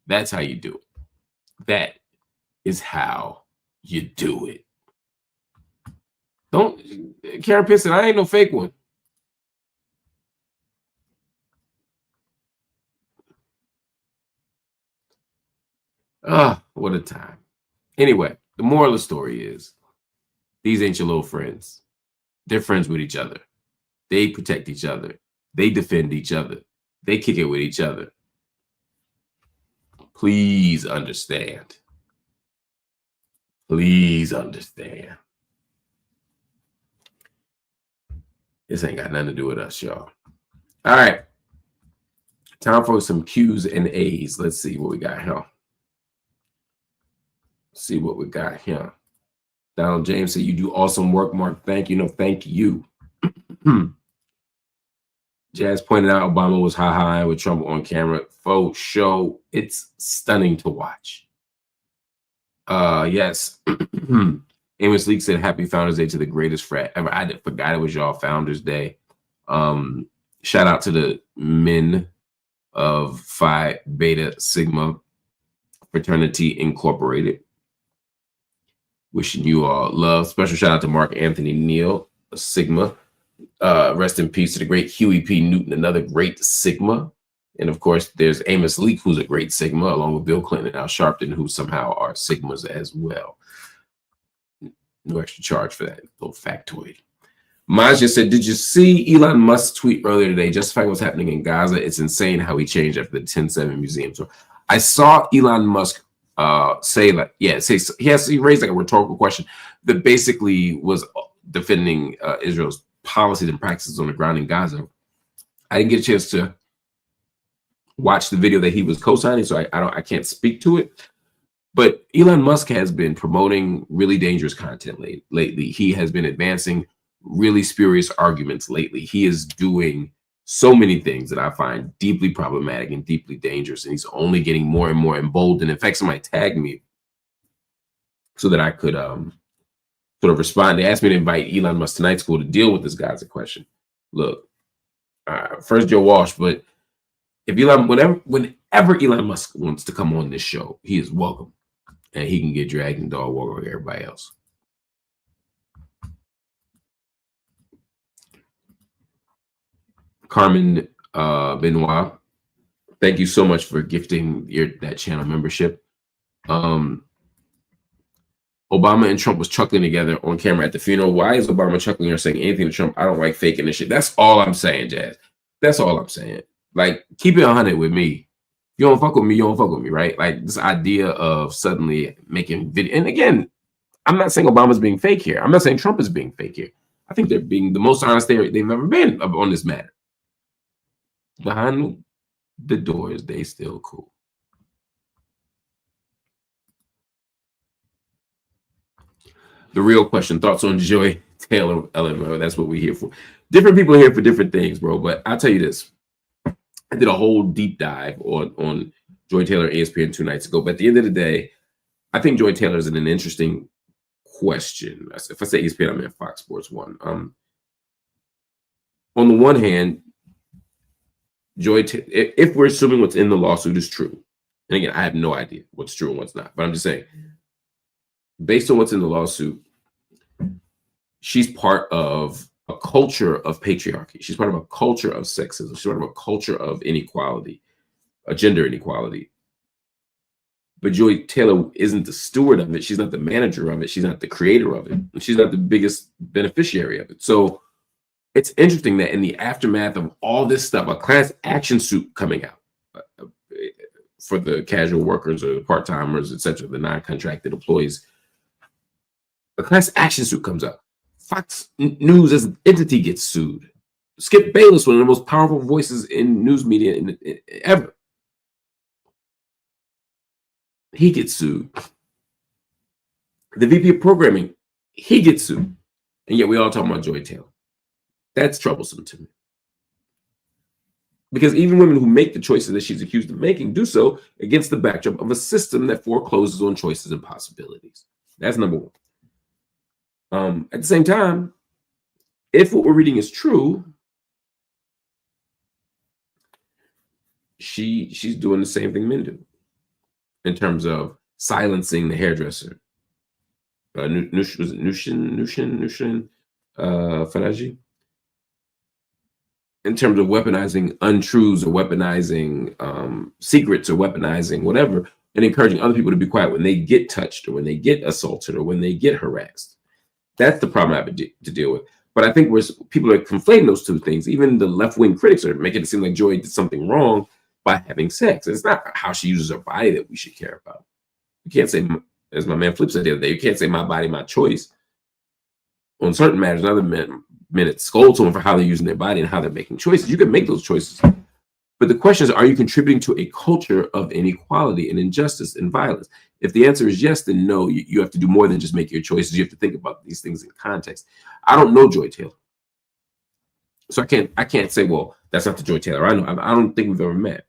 That's how you do it. That is how you do it. Don't, Karen Pence, I ain't no fake one. Ah, what a time. Anyway, the moral of the story is these ain't your little friends. They're friends with each other. They protect each other. They defend each other. They kick it with each other. Please understand. Please understand. This ain't got nothing to do with us, y'all. All right. Time for some Q's and A's. Let's see what we got here. See what we got here. Donald James said, "You do awesome work, Mark. Thank you." No, thank you. Jazz pointed out Obama was high with Trump on camera. Faux show. It's stunning to watch. Yes. Amos Leak said, "Happy Founders Day to the greatest frat ever." I forgot it was y'all Founders Day. Shout out to the men of Phi Beta Sigma Fraternity Incorporated. Wishing you all love. Special shout out to Mark Anthony Neal, a Sigma. Rest in peace to the great Huey P. Newton, another great Sigma. And of course, there's Amos Leak, who's a great Sigma, along with Bill Clinton and Al Sharpton, who somehow are Sigmas as well. No extra charge for that little factoid. Maja said, "Did you see Elon Musk's tweet earlier today justifying what's happening in Gaza? It's insane how he changed after the 10/7 museum." So I saw Elon Musk say like, he raised like a rhetorical question that basically was defending Israel's policies and practices on the ground in Gaza. I didn't get a chance to watch the video that he was co-signing, so I can't speak to it. But Elon Musk has been promoting really dangerous content lately. He has been advancing really spurious arguments lately. He is doing so many things that I find deeply problematic and deeply dangerous, and he's only getting more and more emboldened. In fact, somebody tagged me so that I could sort of respond. They asked me to invite Elon Musk to Night School to deal with this Gaza question. Look, first Joe Walsh, but if whenever Elon Musk wants to come on this show, he is welcome, and he can get dragged and dog walk with everybody else. Carmen Benoit, thank you so much for gifting that channel membership. Obama and Trump was chuckling together on camera at the funeral. Why is Obama chuckling or saying anything to Trump? I don't like faking this shit. That's all I'm saying, Jazz. That's all I'm saying. Like, keep it 100 with me. You don't fuck with me, you don't fuck with me, right? Like this idea of suddenly making video. And again, I'm not saying Obama's being fake here. I'm not saying Trump is being fake here. I think they're being the most honest they've ever been on this matter. Behind the doors, they still cool. The real question, thoughts on Joy Taylor, LMO. That's what we're here for. Different people are here for different things, bro. But I'll tell you this. I did a whole deep dive on Joy Taylor ESPN 2 nights ago. But at the end of the day, I think Joy Taylor is in an interesting question. If I say ESPN, I mean Fox Sports 1. On the one hand, if we're assuming what's in the lawsuit is true, and again, I have no idea what's true and what's not, but I'm just saying, based on what's in the lawsuit, she's part of a culture of patriarchy. She's part of a culture of sexism. She's part of a culture of inequality, a gender inequality. But Joy Taylor isn't the steward of it. She's not the manager of it. She's not the creator of it. And she's not the biggest beneficiary of it. So it's interesting that in the aftermath of all this stuff, a class action suit coming out for the casual workers or the part-timers, etc., the non-contracted employees, a class action suit comes out. Fox News as an entity gets sued. Skip Bayless, one of the most powerful voices in news media ever, he gets sued. The VP of programming, he gets sued. And yet we all talk about Joy Taylor. That's troublesome to me. Because even women who make the choices that she's accused of making do so against the backdrop of a system that forecloses on choices and possibilities. That's number one. At the same time, if what we're reading is true, she's doing the same thing men do in terms of silencing the hairdresser. Nushin Faraji? In terms of weaponizing untruths or weaponizing secrets or weaponizing whatever, and encouraging other people to be quiet when they get touched or when they get assaulted or when they get harassed. That's the problem I have to deal with. But I think people are conflating those two things. Even the left-wing critics are making it seem like Joy did something wrong by having sex. It's not how she uses her body that we should care about. You can't say, as my man Flip said the other day, you can't say my body, my choice. On certain matters, other minutes, scold someone for how they're using their body and how they're making choices. You can make those choices. But the question is, are you contributing to a culture of inequality and injustice and violence? If the answer is yes, then no, you have to do more than just make your choices. You have to think about these things in context. I don't know Joy Taylor. So I can't say, well, that's not the Joy Taylor I know. I don't think we've ever met.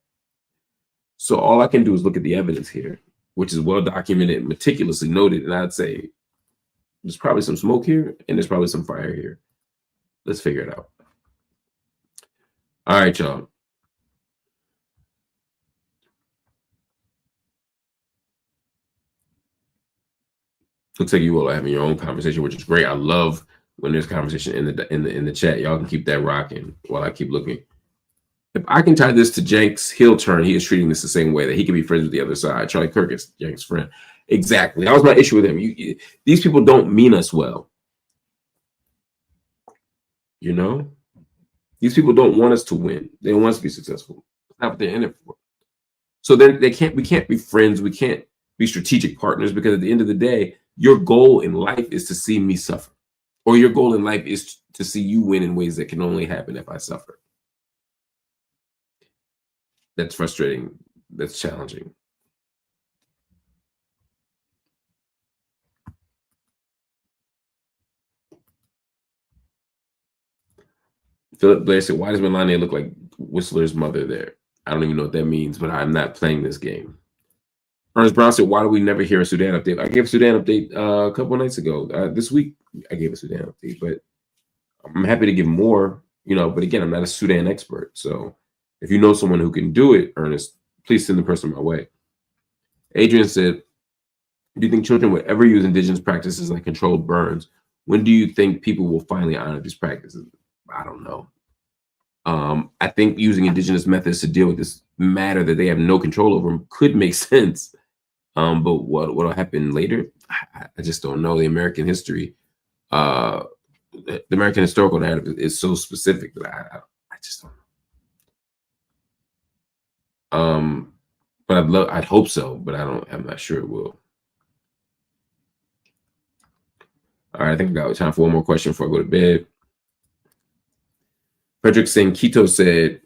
So all I can do is look at the evidence here, which is well documented and meticulously noted. And I'd say there's probably some smoke here and there's probably some fire here. Let's figure it out. All right, y'all. Looks like you all are having your own conversation, which is great. I love when there's conversation in the chat. Y'all can keep that rocking while I keep looking. If I can tie this to Jenks' heel turn, he is treating this the same way, that he can be friends with the other side. Charlie Kirk is Jenks' friend. Exactly. That was my issue with him. These people don't mean us well. You know? These people don't want us to win. They don't want us to be successful. That's not what they're in it for. So then we can't be friends. We can't be strategic partners, because at the end of the day, your goal in life is to see me suffer. Or your goal in life is to see you win in ways that can only happen if I suffer. That's frustrating. That's challenging. Philip Blair said, why does Melania look like Whistler's mother there? I don't even know what that means, but I'm not playing this game. Ernest Brown said, why do we never hear a Sudan update? I gave a Sudan update a couple of nights ago. This week, I gave a Sudan update, but I'm happy to give more, but again, I'm not a Sudan expert. So if you know someone who can do it, Ernest, please send the person my way. Adrian said, do you think children will ever use indigenous practices like controlled burns? When do you think people will finally honor these practices? I don't know. I think using indigenous methods to deal with this matter that they have no control over could make sense. But what'll happen later, I just don't know. The American history, the American historical narrative is so specific that I just don't know. But I'd hope so, but I'm not sure it will. All right, I think I got time for one more question before I go to bed. Frederick Singh Quito said,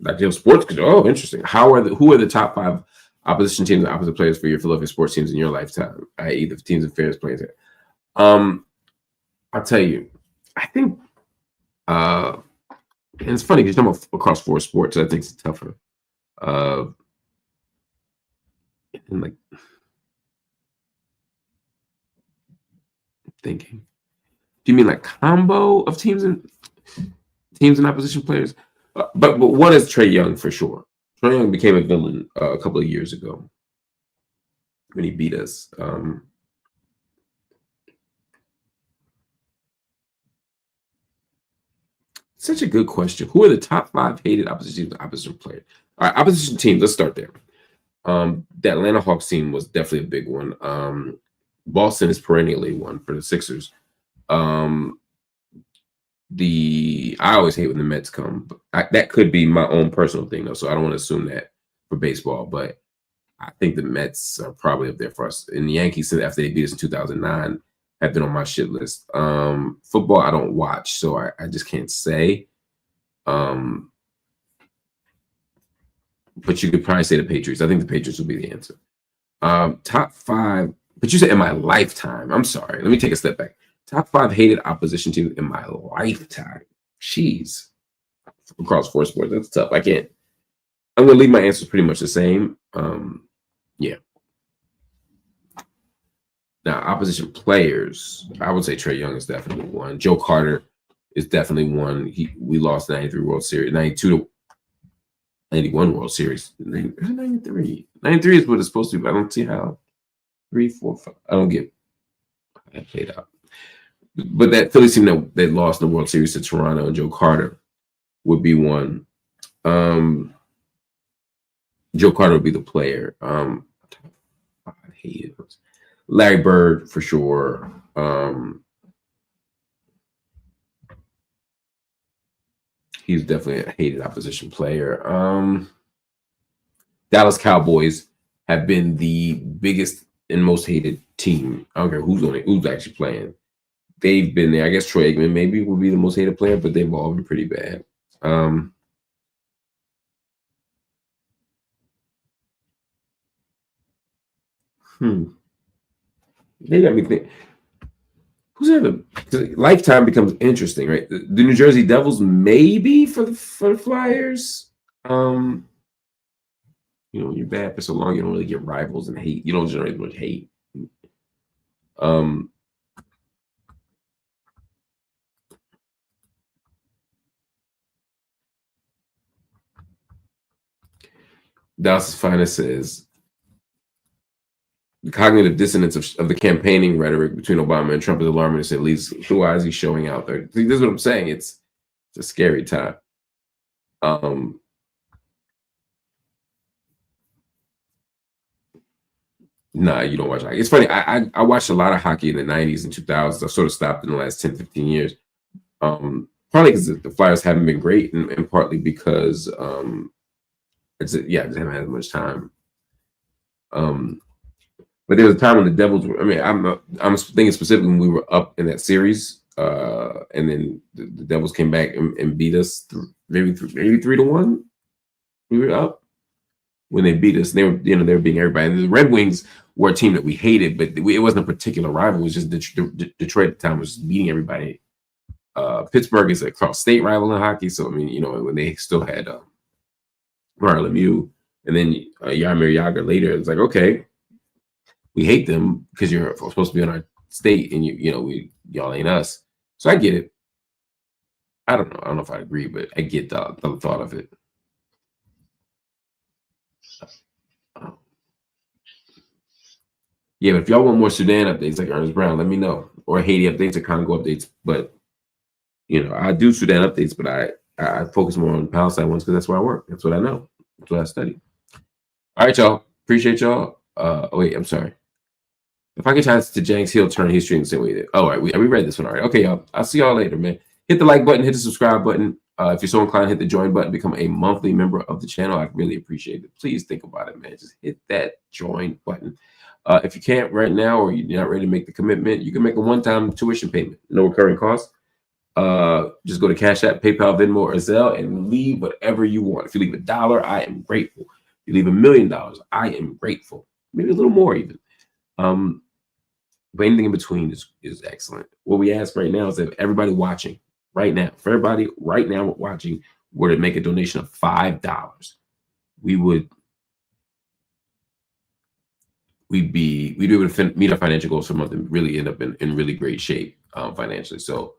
like, sports. Oh, interesting. Who are the top 5 opposition teams and opposite players for your Philadelphia sports teams in your lifetime, i.e., the teams and fairness players? I'll tell you, I think, and it's funny because you're talking about across 4 sports. I think it's tougher. And like thinking, do you mean like combo of teams and opposition players? But one is Trae Young for sure. Trae Young became a villain a couple of years ago when he beat us. Such a good question. Who are the top 5 hated opposition teams and opposition players? All right, opposition teams. Let's start there. The Atlanta Hawks team was definitely a big one. Boston is perennially one for the Sixers. I always hate when the Mets come. But that could be my own personal thing, though, so I don't want to assume that for baseball. But I think the Mets are probably up there for us. And the Yankees, after they beat us in 2009, have been on my shit list. Football, I don't watch, so I just can't say. But you could probably say the Patriots. I think the Patriots would be the answer. Top 5, but you said in my lifetime. I'm sorry. Let me take a step back. Top 5 hated opposition teams in my lifetime. Jeez. Across 4 sports. That's tough. I can't. I'm going to leave my answers pretty much the same. Yeah. Now, opposition players, I would say Trae Young is definitely one. Joe Carter is definitely one. We lost 93 World Series, 92 to 91 World Series. 93. 93 is what it's supposed to be, but I don't see how. 3, 4, 5. I don't get that played out. But that Phillies team that lost the World Series to Toronto and Joe Carter would be one. Joe Carter would be the player. I hate it. Larry Bird for sure. He's definitely a hated opposition player. Dallas Cowboys have been the biggest and most hated team. I don't care who's actually playing. They've been there. I guess Troy Aikman maybe would be the most hated player, but they've all been pretty bad. They got me think. Who's ever lifetime becomes interesting, right? The New Jersey Devils maybe for the Flyers. When you're bad for so long, you don't really get rivals and hate. You don't generate much hate. Dallas Finest says the cognitive dissonance of the campaigning rhetoric between Obama and Trump is alarming. At least why is he showing out there? See, this is what I'm saying. It's a scary time. Nah, you don't watch hockey. It's funny. I watched a lot of hockey in the 90s and 2000s. I've sort of stopped in the last 10, 15 years. Partly because the Flyers haven't been great, and partly because I just haven't had as much time. But there was a time when the Devils were. I mean, I'm thinking specifically when we were up in that series, and then the Devils came back and beat us maybe 3-1. We were up when they beat us. They were beating everybody. And the Red Wings were a team that we hated, but it wasn't a particular rival. It was just Detroit at the time was beating everybody. Pittsburgh is a cross-state rival in hockey, so I mean, when they still had Marc Lamont Hill and then Jaromir Jagr later, it's like, okay, we hate them because you're supposed to be on our state, and y'all ain't us. So I get it. I don't know. I don't know if I agree, but I get the thought of it. Yeah, but if y'all want more Sudan updates like Ernest Brown, let me know. Or Haiti updates or Congo updates. But I do Sudan updates, but I focus more on Palestine ones because that's where I work. That's what I know. That's what I study. All right, y'all. Appreciate y'all. Wait, I'm sorry. If I get chance to James Hill turn history in the same way. Oh, all right, we read this one already. Okay, y'all. I'll see y'all later, man. Hit the like button, hit the subscribe button. If you're so inclined, hit the join button, become a monthly member of the channel. I'd really appreciate it. Please think about it, man. Just hit that join button. If you can't right now, or you're not ready to make the commitment, you can make a one-time tuition payment, no recurring costs. Just go to Cash App, PayPal, Venmo, or Zelle, and leave whatever you want. If you leave $1, I am grateful. If you leave $1 million, I am grateful. Maybe a little more even. But anything in between is excellent. What we ask right now is that everybody watching right now, for everybody right now watching, were to make a donation of $5, we'd be able to meet our financial goals for the month and really end up in really great shape financially. So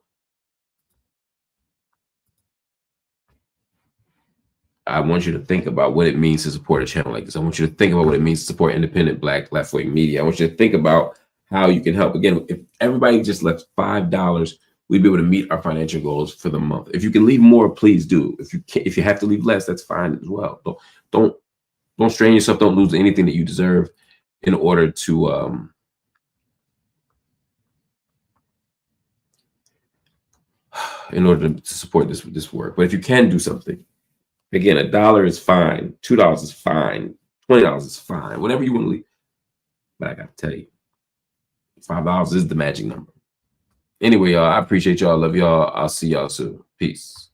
I want you to think about what it means to support a channel like this. I want you to think about what it means to support independent Black left-wing media. I want you to think about how you can help. Again, if everybody just left $5, we'd be able to meet our financial goals for the month. If you can leave more, please do. If you have to leave less, that's fine as well. Don't strain yourself. Don't lose anything that you deserve in order to support this work. But if you can do something, again, $1 is fine, $2 is fine, $20 is fine, whatever you want to leave. But I got to tell you, $5 is the magic number. Anyway, y'all, I appreciate y'all. Love y'all. I'll see y'all soon. Peace.